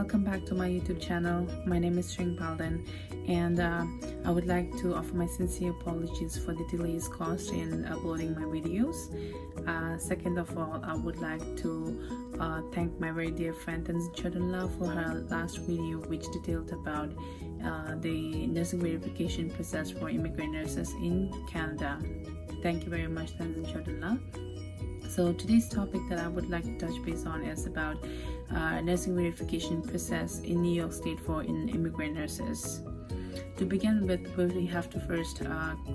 welcome back to my YouTube channel. My name is Shring Palden, and I would like to offer my sincere apologies for the delays caused in uploading my videos. Second of all, I would like to thank my very dear friend Tanzin Chodunla for her last video, which detailed about the nursing verification process for immigrant nurses in Canada. Thank you very much, Tanzin Chodunla. So today's topic that I would like to touch base on is about nursing verification process in New York State for immigrant nurses. To begin with, we have to first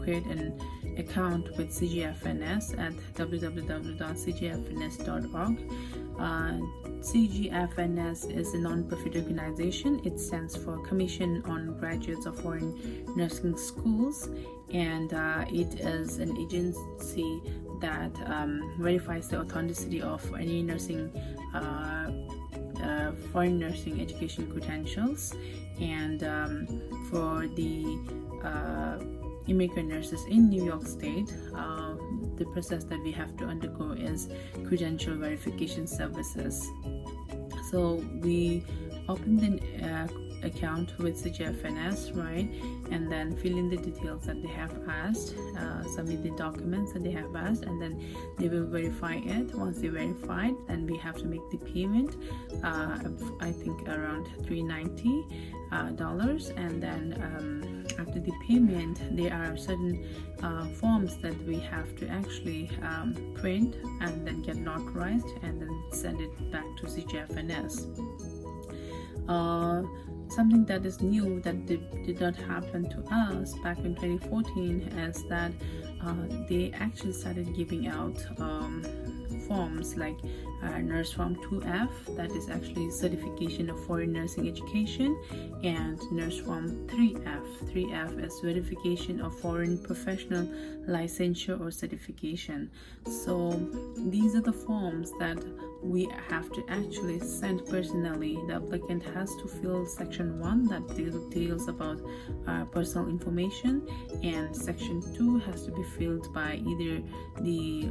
create an account with CGFNS at www.cgfns.org. CGFNS is a non-profit organization. It stands for Commission on Graduates of Foreign Nursing Schools, and it is an agency that verifies the authenticity of any nursing foreign nursing education credentials. And for the immigrant nurses in New York State, the process that we have to undergo is credential verification services. So we opened an account with CGFNS, right, and then fill in the details that they have asked, submit the documents that they have asked, and then they will verify it. Once they verify it, then we have to make the payment, I think around $390, and then after the payment, there are certain forms that we have to actually print and then get notarized and then send it back to CGFNS. Something that is new that did not happen to us back in 2014 is that they actually started giving out forms like Nurse Form 2F, that is actually certification of foreign nursing education, and Nurse Form 3F. 3F is verification of foreign professional licensure or certification. So these are the forms that we have to actually send personally. The applicant has to fill section 1 that deals about personal information, and section 2 has to be filled by either the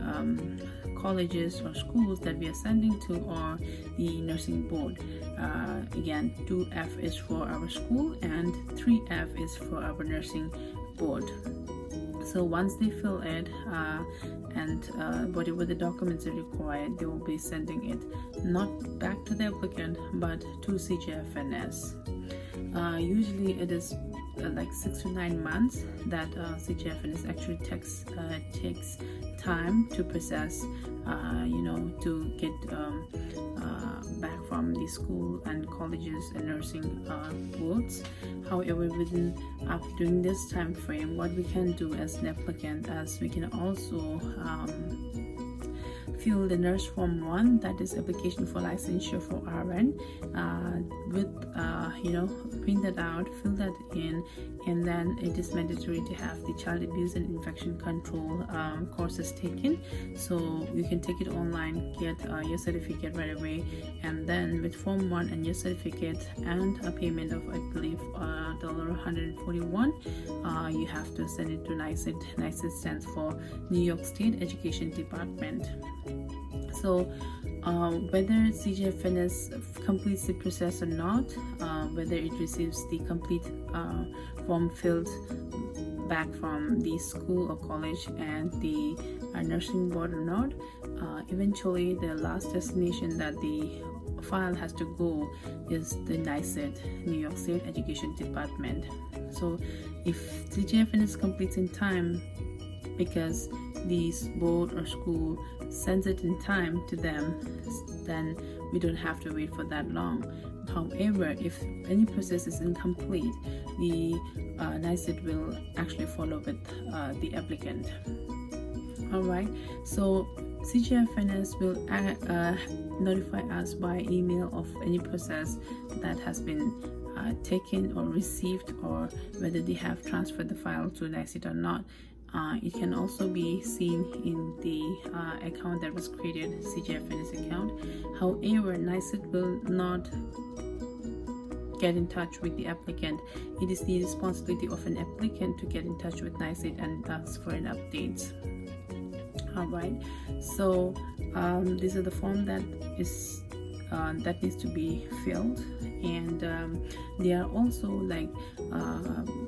colleges or schools that we are sending to, or the nursing board. Again, 2F is for our school and 3F is for our nursing board. So once they fill it and whatever the documents are required, they will be sending it not back to the applicant but to CGFNS. Usually it is like 6 to 9 months that CGFNS actually takes time to process, to get back from the school and colleges and nursing boards. However, during this time frame, what we can do as an applicant is we can also fill the Nurse Form 1, that is application for licensure for RN, print that out, fill that in, and then it is mandatory to have the child abuse and infection control courses taken. So you can take it online, get your certificate right away, and then with Form 1 and your certificate and a payment of, I believe, $141, you have to send it to NYSED. NYSED stands for New York State Education Department. So whether CGFNS completes the process or not, whether it receives the complete form filled back from the school or college and the nursing board or not, eventually the last destination that the file has to go is the NYSED, New York State Education Department. So if CGFNS completes in time, because the board or school sends it in time to them, then we don't have to wait for that long. However, if any process is incomplete, the NYSED will actually follow with the applicant. Alright, so CGFNS will notify us by email of any process that has been taken or received, or whether they have transferred the file to NYSED or not. It can also be seen in the account that was created, CGFNS account. However, NYSED will not get in touch with the applicant. It is the responsibility of an applicant to get in touch with NYSED and ask for an update. Alright, so these are the form that is that needs to be filled. And they are also like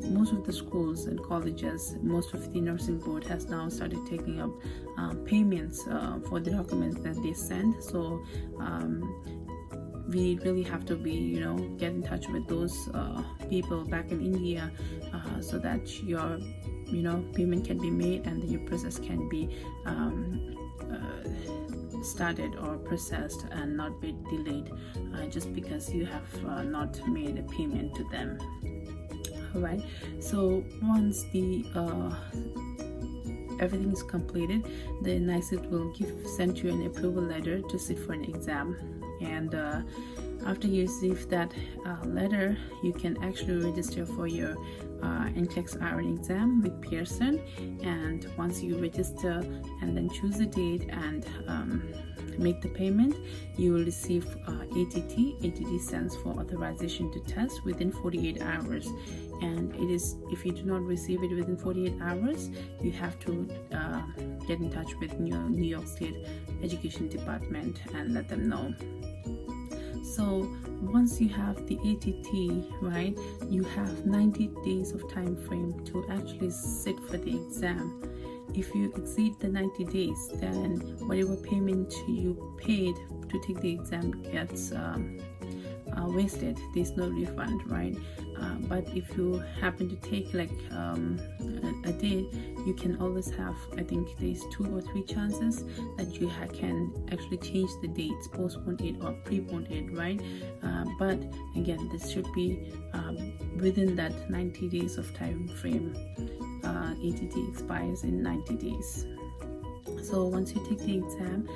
most of the schools and colleges, most of the nursing board has now started taking up payments for the documents that they send. So we really have to be, get in touch with those people back in India so that your payment can be made and your process can be started or processed and not be delayed just because you have not made a payment to them. All right, so once the everything is completed, the NYSET will send you an approval letter to sit for an exam. And after you receive that letter, you can actually register for your NCLEX RN exam with Pearson. And once you register and then choose a date and make the payment, you will receive ATT. ATT stands for authorization to test within 48 hours. And it is, if you do not receive it within 48 hours, you have to get in touch with New York State Education Department and let them know. So once you have the ATT, right, you have 90 days of time frame to actually sit for the exam. If you exceed the 90 days, then whatever payment you paid to take the exam gets wasted. There's no refund, right? But if you happen to take like a day, you can always have, I think there's 2 or 3 chances that you can actually change the dates, postpone it or prepone it, right? But again, this should be within that 90 days of time frame. ATT expires in 90 days. So once you take the exam,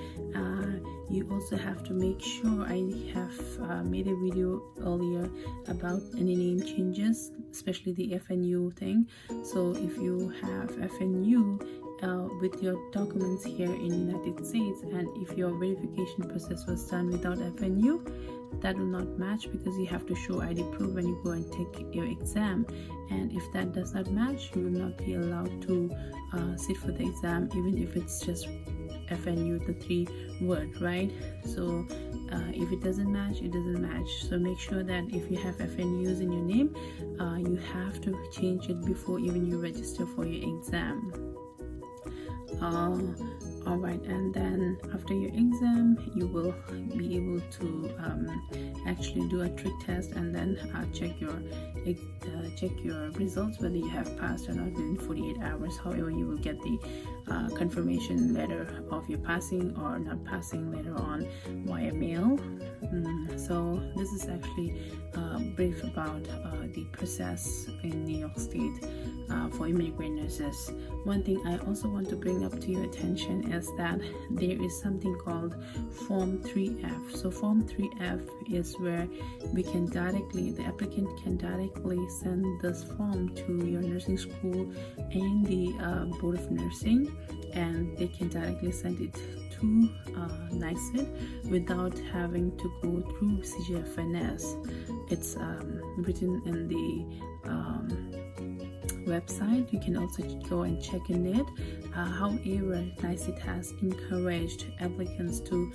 you also have to make sure, I have made a video earlier about any name changes, especially the FNU thing. So if you have FNU with your documents here in the United States, and if your verification process was done without FNU, that will not match because you have to show ID proof when you go and take your exam. And if that does not match, you will not be allowed to sit for the exam, even if it's just FNU, the 3 word, right? So if it doesn't match, it doesn't match. So make sure that if you have FNUs in your name, you have to change it before even you register for your exam. All right, and then after your exam, you will be able to actually do a trick test and then check your results whether you have passed or not within 48 hours. However, you will get the confirmation letter of your passing or not passing later on via mail. So this is actually brief about the process in New York State for immigrant nurses. One thing I also want to bring up to your attention is that there is something called Form 3F. So Form 3F is where the applicant can directly send this form to your nursing school and the Board of Nursing, and they can directly send it to NYSET without having to go through CGFNS. It's written in the website. You can also go and check in it. However, NYSET has encouraged applicants to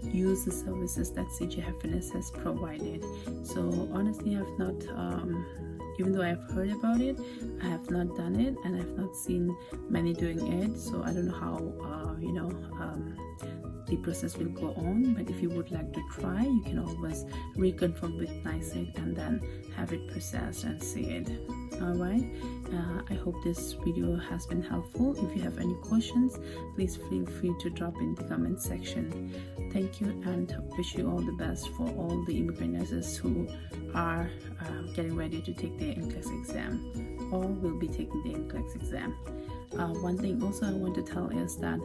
use the services that CGFNS has provided. So honestly, I've not even though I've heard about it, I have not done it, and I've not seen many doing it. So I don't know how the process will go on. But if you would like to try, you can always reconfirm with NYSET and then have it processed and see it. Alright, I hope this video has been helpful. If you have any questions, please feel free to drop in the comment section. Thank you, and wish you all the best for all the immigrant nurses who are getting ready to take their NCLEX exam or will be taking the NCLEX exam. One thing also I want to tell is that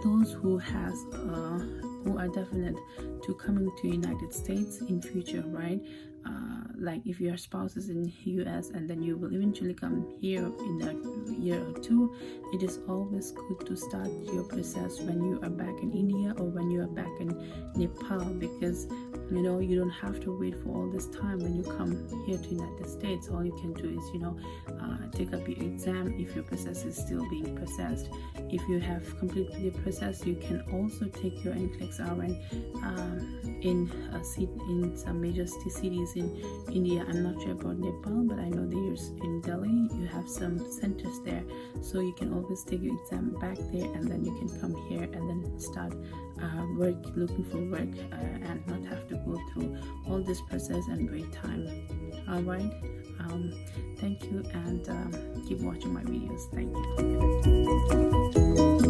those who are definite to coming to United States in future, right? Like if your spouse is in US and then you will eventually come here in a year or 2, it is always good to start your process when you are back in India or when you are back in Nepal, because you don't have to wait for all this time. When you come here to United States, all you can do is take up your exam if your process is still being processed. If you have completed your process, you can also take your NCLEX RN in some major cities in India. I'm not sure about Nepal, but I know there's in Delhi you have some centers there, so you can always take your exam back there, and then you can come here and then start looking for work, and not have to go through all this process and wait time. All right, thank you, and keep watching my videos. Thank you.